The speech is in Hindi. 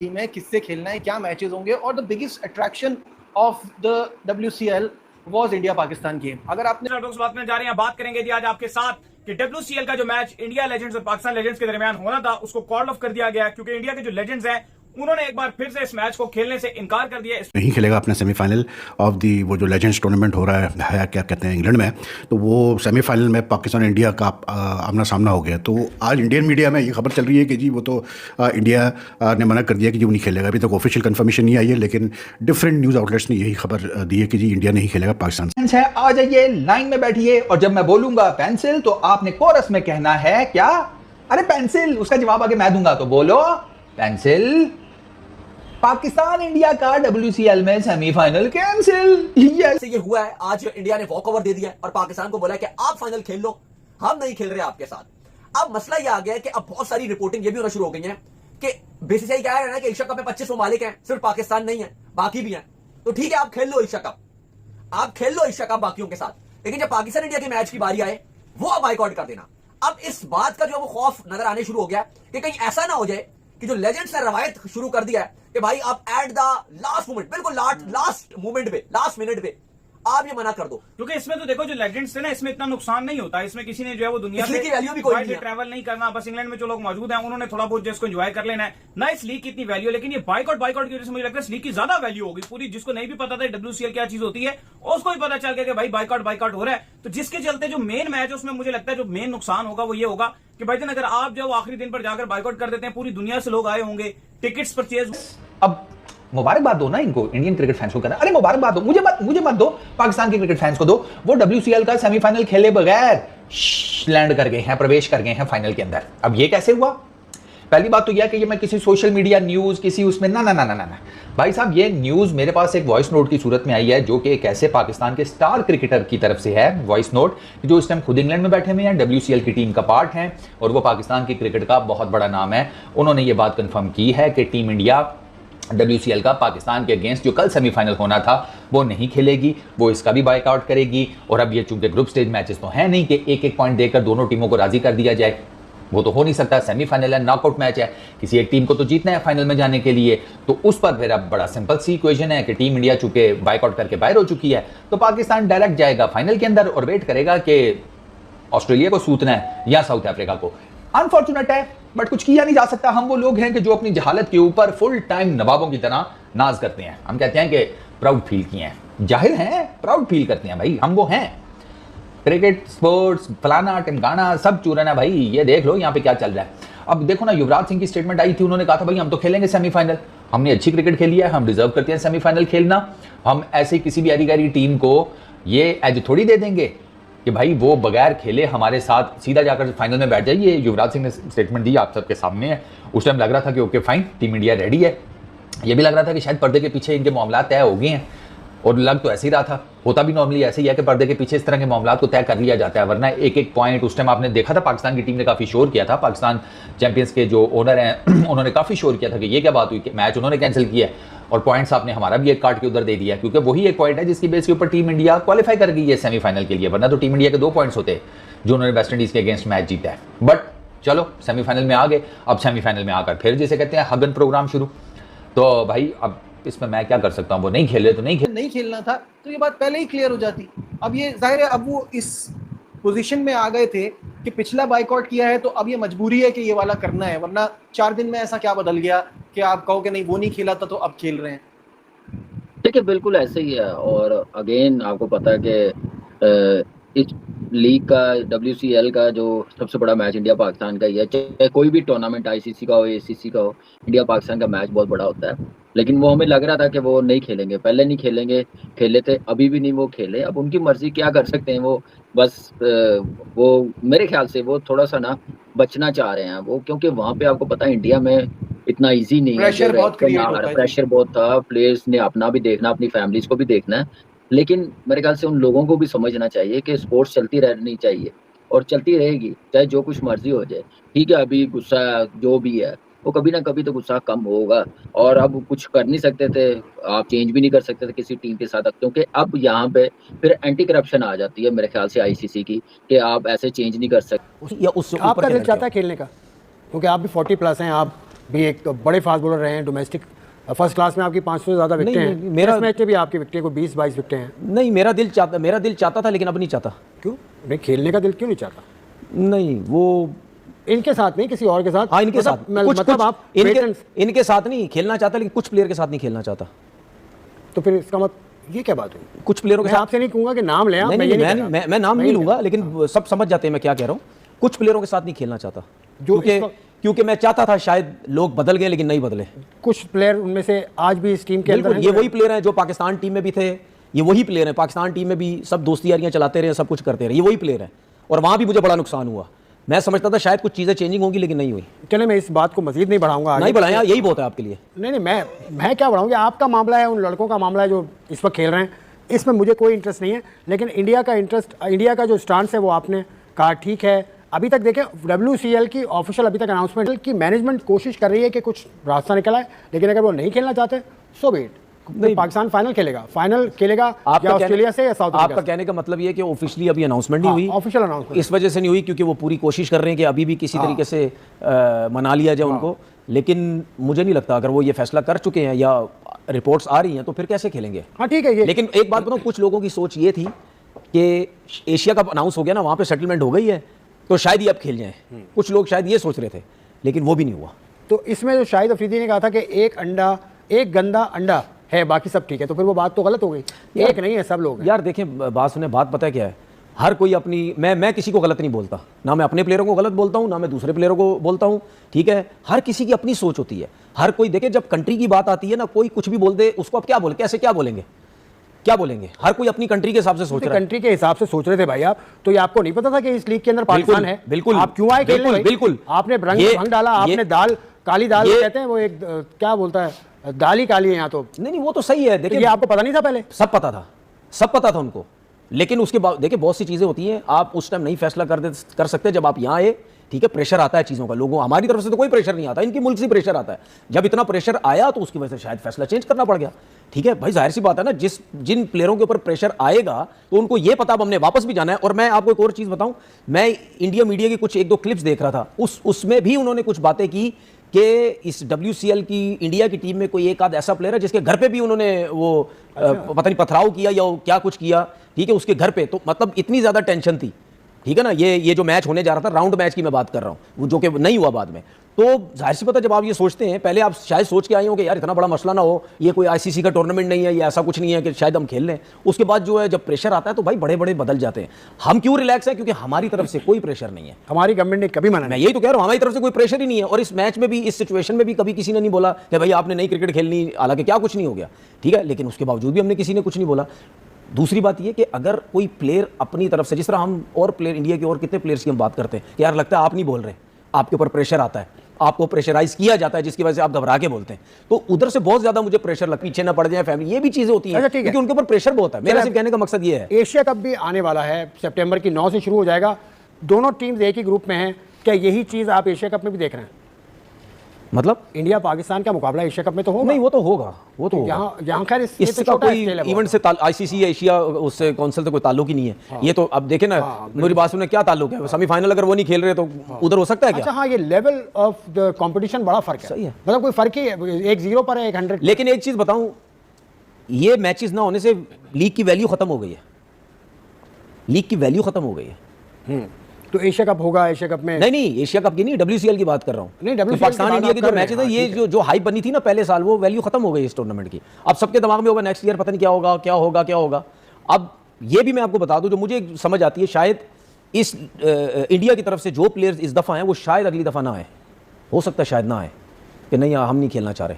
टीम है, किससे खेलना है, क्या मैचेस होंगे, और the biggest attraction of the WCL was India Pakistan game. अगर आपने बात में जा रहे हैं, बात करेंगे जी आज आपके साथ कि WCL का जो मैच इंडिया लेजेंड्स और पाकिस्तान लेजेंड्स के दरमियान होना था उसको कॉल ऑफ कर दिया गया क्योंकि इंडिया के जो लेजेंड्स हैं उन्होंने एक बार फिर से इस मैच को खेलने से इनकार कर दिया। नहीं खेलेगा अपना सेमीफाइनल ऑफ दी वो जो लेजेंड्स टूर्नामेंट हो रहा है क्या कहते हैं इंग्लैंड में, तो वो सेमीफाइनल में पाकिस्तान इंडिया का आमना सामना हो गया। तो आज इंडियन मीडिया में ये खबर चल रही है कि जी वो तो इंडिया ने मना कर दिया कि जी वो नहीं खेलेगा। अभी तक ऑफिशियल कंफर्मेशन नहीं आई है, लेकिन डिफरेंट न्यूज़ आउटलेट्स ने यही खबर दी है कि जी इंडिया नहीं खेलेगा पाकिस्तान से। आ जाइए, लाइन में बैठिए, और जब मैं बोलूंगा पेंसिल तो आपने कोरस में कहना है क्या? अरे पेंसिल, उसका जवाब आगे मैं दूंगा, तो बोलो पेंसिल। पाकिस्तान इंडिया का WCL में सेमीफाइनल कैंसिल। यस, ये हुआ है। आज इंडिया ने वॉकओवर दे दिया और पाकिस्तान को बोला कि आप फाइनल खेल लो, हम नहीं खेल रहे आपके साथ। अब मसला ये आ गया है कि अब बहुत सारी रिपोर्टिंग ये भी होना शुरू हो गई है कि BCCI कह रहा है ना कि एशिया कप में 25 ममालिक हैं, सिर्फ पाकिस्तान नहीं है, बाकी भी हैं। तो ठीक है, आप खेल लो एशिया कप, आप खेल लो एशिया कप बाकियों के साथ, लेकिन जब पाकिस्तान इंडिया के मैच की बारी आए वो आप बाइकआउट कर देना। अब इस बात का जो वो खौफ नजर आने शुरू हो गया कि कहीं ऐसा ना हो जाए कि जो लेजेंड्स ने रवायत शुरू कर दिया है कि भाई आप एट द लास्ट मोमेंट, बिल्कुल लास्ट मोमेंट पे, लास्ट मिनट पे आप ये मना कर दो। क्योंकि इसमें तो देखो जो लेजेंड्स थे ना, इसमें इतना नुकसान नहीं होता, इसमें किसी ने जो है वो दुनिया से वैल्यू भी कोई नहीं है, ट्रैवल नहीं करना, बस इंग्लैंड में जो लोग मौजूद हैं उन्होंने थोड़ा बहुत जिसको एंजॉय कर लेना है ना। इस लीग की इतनी वैल्यू, लेकिन ये बाइकआउट की वजह से मुझे लगता है इस लीग की ज्यादा वैल्यू होगी पूरी। जिसको नहीं भी पता था WCL क्या चीज होती है उसको भी पता चल गया कि भाई बाइकआउट हो रहा है। तो जिसके चलते जो मेन मैच है उसमें मुझे लगता है जो मेन नुकसान होगा वो ये होगा कि भाई अगर आप जो आखिरी दिन पर जाकर बाइकआउट कर देते हैं, पूरी दुनिया से लोग आए होंगे, टिकट्स परचेज। अब मुबारकबाद दो ना इनको, इंडियन क्रिकेट फैंस को कहना, अरे मुबारकबाद दो, मुझे मत दो, पाकिस्तान के क्रिकेट फैंस को दो। वो WCL का सेमीफाइनल खेले बगैर लैंड कर गए हैं, प्रवेश कर गए हैं फाइनल के अंदर। अब ये कैसे हुआ? पहली बात तो यह कि ये मैं किसी सोशल मीडिया न्यूज किसी उसमें ना भाई साहब, ये न्यूज मेरे पास एक वॉइस नोट की सूरत में आई है जो कि एक ऐसे पाकिस्तान के स्टार क्रिकेटर की तरफ से है, वॉइस नोट, जो इस टाइम खुद इंग्लैंड में बैठे हुए हैं, WCL की टीम का पार्ट है और वो पाकिस्तान की क्रिकेट का बहुत बड़ा नाम है। उन्होंने ये बात कंफर्म की है कि टीम इंडिया WCL का पाकिस्तान के अगेंस्ट जो कल सेमीफाइनल होना था वो नहीं खेलेगी, वो इसका भी बाइकआउट करेगी। और अब ये चूंकि ग्रुप स्टेज मैचेस तो है नहीं कि एक पॉइंट देकर दोनों टीमों को राजी कर दिया जाए, वो तो हो नहीं सकता। सेमीफाइनल है, नॉकआउट मैच है, किसी एक टीम को तो जीतना है फाइनल में जाने के लिए। तो उस पर फिर अब बड़ा सिंपल सी इक्वेशन है कि टीम इंडिया चूंकि बाइकआउट करके बाहर हो चुकी है तो पाकिस्तान डायरेक्ट जाएगा फाइनल के अंदर और वेट करेगा कि ऑस्ट्रेलिया को सूतना है या साउथ अफ्रीका को। अनफॉर्चुनेट है बट कुछ किया नहीं जा सकता। हम वो लोग हैं कि जो अपनी जहालत के ऊपर फुल टाइम नवाबों की तरह नाज करते हैं। हम कहते हैं कि प्राउड फील किए हैं, जाहिल हैं, प्राउड फील करते हैं भाई, हम वो हैं। क्रिकेट, स्पोर्ट्स, फलाना टिमकाना सब चूरन है भाई। ये देख लो यहाँ पे क्या चल रहा है। अब देखो ना, युवराज सिंह की स्टेटमेंट आई थी, उन्होंने कहा था भाई हम तो खेलेंगे सेमीफाइनल, हमने अच्छी क्रिकेट खेली है, हम डिजर्व करते हैं सेमीफाइनल खेलना। हम ऐसे किसी भी अरीगारी टीम को ये एज थोड़ी दे देंगे कि भाई वो बगैर खेले हमारे साथ सीधा जाकर फाइनल में बैठ जाइए। युवराज सिंह ने स्टेटमेंट दी, आप सबके सामने है। उस टाइम लग रहा था कि okay fine, team India ready है। ये भी लग रहा था कि शायद पर्दे के पीछे इनके मामला तय हो गए हैं, और लग तो ऐसे ही रहा था। होता भी नॉर्मली ऐसे ही है कि पर्दे के पीछे इस तरह के मामला को तय कर लिया जाता है, वरना एक पॉइंट उस टाइम आपने देखा था पाकिस्तान की टीम ने काफ़ी शोर किया था। पाकिस्तान चैंपियंस के जो ओनर हैं उन्होंने काफ़ी शोर किया था कि ये क्या बात हुई कि मैच उन्होंने कैंसिल किया और पॉइंट्स आपने हमारा भी एक काट के उधर दे दिया, क्योंकि वही एक पॉइंट है जिसकी बेस के ऊपर टीम इंडिया क्वालिफाई कर गई है सेमीफाइनल के लिए। वरना तो टीम इंडिया के 2 पॉइंट्स होते जो उन्होंने वेस्ट इंडीज के अगेंस्ट मैच जीता है। बट चलो सेमीफाइनल में आ गए। अब सेमीफाइनल में आकर फिर जिसे कहते हैं हगन प्रोग्राम शुरू। तो भाई अब इसमें मैं क्या कर सकता हूँ, वो नहीं खेले तो नहीं खेलना था तो ये बात पहले ही क्लियर हो जाती। अब ये जाहिर है, अब वो इस पोजीशन में आ गए थे कि पिछला बाइकआउट किया है तो अब ये मजबूरी है कि ये वाला करना है, वरना 4 दिन में ऐसा क्या बदल गया कि आप कहो कि नहीं वो नहीं खेला था तो अब खेल रहे हैं। देखिए बिल्कुल ऐसे ही है। और अगेन आपको पता है कि इस लीग का WCL का जो सबसे बड़ा मैच इंडिया पाकिस्तान का ही है। चाहे कोई भी टूर्नामेंट ICC का हो, ACC का हो, इंडिया पाकिस्तान का मैच बहुत बड़ा होता है। लेकिन वो हमें लग रहा था कि वो नहीं खेलेंगे, पहले नहीं खेलेंगे, खेले थे, अभी भी नहीं वो खेले। अब उनकी मर्जी, क्या कर सकते हैं वो। बस वो मेरे ख्याल से वो थोड़ा सा ना बचना चाह रहे हैं वो, क्योंकि वहाँ पे आपको पता है इंडिया में इतना ईजी नहीं है, प्रेशर बहुत था। प्लेयर्स ने अपना भी देखना, अपनी फैमिलीज को भी देखना है। लेकिन मेरे ख्याल से उन लोगों को भी समझना चाहिए कि स्पोर्ट्स चलती रहनी चाहिए और चलती रहेगी, चाहे जो कुछ मर्जी हो जाए। ठीक है, अभी गुस्सा जो भी है वो कभी ना कभी तो गुस्सा कम होगा, और अब कुछ कर नहीं सकते थे, आप चेंज भी नहीं कर सकते थे किसी टीम के साथ, क्योंकि अब यहाँ पे फिर एंटी करप्शन आ जाती है मेरे ख्याल से ICC की, कि आप ऐसे चेंज नहीं कर सकते। आपका दिल चाहता है खेलने का, क्योंकि आप भी 40+ हैं, आप भी एक बड़े फास्ट बॉलर रहे हैं, डोमेस्टिक फर्स्ट क्लास में आपकी 500 से ज़्यादा विकेटें नहीं, हैं, मेरा- टेस्ट मैच में भी आपकी विकेटें को 20-22 विकेटें हैं। नहीं, मेरा दिल चाहता था, लेकिन अब नहीं चाहता। क्यों नहीं खेलने का दिल क्यों नहीं चाहता? नहीं, वो इनके साथ नहीं, किसी और के साथ। हाँ, इनके साथ मतलब आप इनके साथ नहीं खेलना चाहता, लेकिन कुछ प्लेयर के साथ नहीं खेलना चाहता। तो फिर इसका मतलब ये क्या बात हुई? कुछ प्लेयरों के मैं साथ आपसे नहीं कहूंगा कि नाम ले आप, नहीं, मैं नहीं, ये नहीं मैं कह नहीं- रहा। मैं नाम मैं नहीं नहीं लूंगा, लेकिन सब समझ जाते हैं मैं क्या कह रहा हूँ। कुछ प्लेयरों के साथ नहीं खेलना चाहता, जो इस क्योंकि मैं चाहता था शायद लोग बदल गए, लेकिन नहीं बदले। कुछ प्लेयर उनमें से आज भी इस टीम के अंदर बिल्कुल, ये वही प्लेयर हैं जो पाकिस्तान टीम में भी थे, ये वही प्लेयर हैं, पाकिस्तान टीम में भी सब दोस्ती यारियां चलाते रहे, सब कुछ करते रहे, ये वही प्लेयर हैं। और वहां भी मुझे बड़ा नुकसान हुआ। मैं समझता था शायद कुछ चीजें चेंजिंग होंगी, लेकिन नहीं हुई। चले, मैं इस बात को मजीद नहीं बढ़ाऊंगा आगे। नहीं बढ़ाया, यही बहुत है आपके लिए। नहीं नहीं, मैं क्या बढ़ाऊंगा? आपका मामला है, उन लड़कों का मामला है जो इस वक्त खेल रहे हैं, इसमें मुझे कोई इंटरेस्ट नहीं है। लेकिन इंडिया का जो स्टांस है वो आपने कहा ठीक है। अभी तक देखें, WCL की ऑफिशियल अभी तक अनाउंसमेंट की मैनेजमेंट कोशिश कर रही है कि कुछ रास्ता निकला है, लेकिन अगर वो नहीं खेलना चाहते सो बी इट। नहीं, पाकिस्तान फाइनल खेलेगा या ऑस्ट्रेलिया से या साउथ अफ्रीका आपका कहने का मतलब ये है कि ऑफिशियली अभी अनाउंसमेंट नहीं हुई, ऑफिशियल अनाउंसमेंट इस वजह से नहीं हुई क्योंकि वो पूरी कोशिश कर रहे हैं कि अभी भी किसी तरीके से मना लिया जाए उनको। लेकिन मुझे नहीं लगता अगर वो ये फैसला कर चुके हैं या रिपोर्ट्स आ रही हैं तो फिर कैसे खेलेंगे। हाँ ठीक है ये। लेकिन एक बात बताऊं, कुछ लोगों की सोच ये थी कि एशिया कप अनाउंस हो गया ना, वहाँ पे सेटलमेंट हो गई है तो शायद ये अब खेल जाएं। कुछ लोग शायद ये सोच रहे थे, लेकिन वो भी नहीं हुआ। तो इसमें जो शाहिद अफरीदी ने कहा था कि एक गंदा अंडा है, बाकी सब ठीक है, तो फिर वो बात तो गलत हो गई। एक नहीं है, सब लोग हैं। यार देखें, बात सुने, बात पता है क्या है, हर कोई अपनी, मैं किसी को गलत नहीं बोलता, ना मैं अपने प्लेयरों को गलत बोलता हूँ, ना मैं दूसरे प्लेयरों को बोलता हूँ, ठीक है। हर किसी की अपनी सोच होती है। हर कोई देखे, जब कंट्री की बात आती है ना, कोई कुछ भी बोल दे, उसको आप क्या बोले, कैसे क्या बोलेंगे, क्या बोलेंगे? हर कोई अपनी कंट्री के हिसाब से सोच रहा है। कंट्री के हिसाब से सोच रहे थे भाई आप, तो ये आपको नहीं पता था कि इस लीग के अंदर पाकिस्तान है? बिल्कुल, आप क्यों आए खेलने भाई? बिल्कुल, आपने रंग डाला, आपने दाल काली दाल कहते हैं वो, एक क्या बोलता है, दाल ही काली है यहाँ तो। नहीं, वो तो सही है। देखिए, ये आपको पता नहीं था पहले? सब पता था उनको, लेकिन उसके बाद देखिए बहुत सी चीजें होती हैं, आप उस टाइम नहीं फैसला कर सकते जब आप यहाँ आए, ठीक है। प्रेशर आता है चीज़ों का, लोगों, हमारी तरफ से तो कोई प्रेशर नहीं आता, इनकी मुल्क से प्रेशर आता है। जब इतना प्रेशर आया तो उसकी वजह से शायद फैसला चेंज करना पड़ गया, ठीक है भाई। जाहिर सी बात है ना, जिन प्लेयरों के ऊपर प्रेशर आएगा तो उनको ये पता अब हमने वापस भी जाना है। और मैं आपको एक और चीज़ बताऊं, मैं इंडिया मीडिया की कुछ 1-2 क्लिप्स देख रहा था, उसमें भी उन्होंने कुछ बातें की कि इस WCL की इंडिया की टीम में कोई एक आध ऐसा प्लेयर है जिसके घर पे भी उन्होंने वो पता नहीं पथराव किया या क्या कुछ किया, ठीक है, उसके घर पे। तो मतलब इतनी ज़्यादा टेंशन थी, ठीक है ना। ये जो मैच होने जा रहा था, राउंड मैच की मैं बात कर रहा हूँ, वो जो कि नहीं हुआ बाद में। तो जाहिर सी पता, जब आप ये सोचते हैं, पहले आप शायद सोच के आए हो कि यार इतना बड़ा मसला ना हो, ये कोई ICC का टूर्नामेंट नहीं है, ये ऐसा कुछ नहीं है कि शायद हम खेल लें। उसके बाद जो है, जब प्रेशर आता है तो भाई बड़े बड़े बदल जाते हैं। हम क्यों रिलैक्स है? क्योंकि हमारी तरफ से कोई प्रेशर नहीं है। हमारी गवर्नमेंट ने कभी मना मैं नहीं। यही तो कह रहा हूँ, हमारी तरफ से कोई प्रेशर ही नहीं है। और इस मैच में भी, इस सिचुएशन में भी कभी किसी ने नहीं बोला कि भाई आपने नई क्रिकेट खेलनी, हालांकि क्या कुछ नहीं हो गया, ठीक है। लेकिन उसके बावजूद भी हमने किसी ने कुछ नहीं बोला। दूसरी बात यह कि अगर कोई प्लेयर अपनी तरफ से, जिस तरह हम और प्लेयर, इंडिया के और कितने प्लेयर्स की हम बात करते हैं कि यार लगता है आप नहीं बोल रहे, आपके ऊपर प्रेशर आता है, आपको प्रेशराइज किया जाता है, जिसकी वजह से आप घबरा के बोलते हैं, तो उधर से बहुत ज्यादा मुझे प्रेशर लग, पीछे ना पड़ जाए फैमिली, ये भी चीजें होती हैं, क्योंकि उनके ऊपर प्रेशर बहुत है। मेरा सिर्फ कहने का मकसद ये है, एशिया कप भी आने वाला है, सितंबर की 9 से शुरू हो जाएगा, दोनों टीम्स एक ही ग्रुप में हैं। क्या यही चीज आप एशिया कप में भी देख रहे हैं? मतलब इंडिया पाकिस्तान का मुकाबला एशिया कप में तो होगा? नहीं, वो तो होगा, वो तो होगा। यहाँ खैर इसका कोई इवेंट से ICC एशिया उससे काउंसिल से कोई ताल्लुक ही नहीं है। हाँ। ये तो अब देखें ना, मेरी बात सुने, क्या ताल्लुक है? सेमीफाइनल अगर वो नहीं खेल रहे तो उधर हो सकता है क्या? अच्छा हाँ, ये लेवल ऑफ द कंपटीशन बड़ा फर्क है। सही है, मतलब कोई फर्क ही है, एक 0 पर है, एक 100। लेकिन एक चीज बताऊं, ये मैचेस ना होने से लीग की वैल्यू खत्म हो गई है, लीग की वैल्यू खत्म हो गई है। तो एशिया कप होगा, एशिया कप में नहीं, एशिया कप की नहीं, WCL की बात कर रहा हूँ। नहीं, WCL पाकिस्तान इंडिया के जो मैचेस है, ये जो हाइप बनी थी ना पहले साल, वो वैल्यू खत्म हो गई इस टूर्नामेंट की। अब सबके दिमाग में होगा नेक्स्ट ईयर पता नहीं क्या होगा, क्या होगा, क्या होगा। अब ये भी मैं आपको बता दूं, जो मुझे समझ आती है, शायद इस इंडिया की तरफ से जो प्लेयर्स इस दफा हैं वो शायद अगली दफा ना आए, हो सकता है शायद ना आए, कि नहीं हम नहीं खेलना चाह रहे।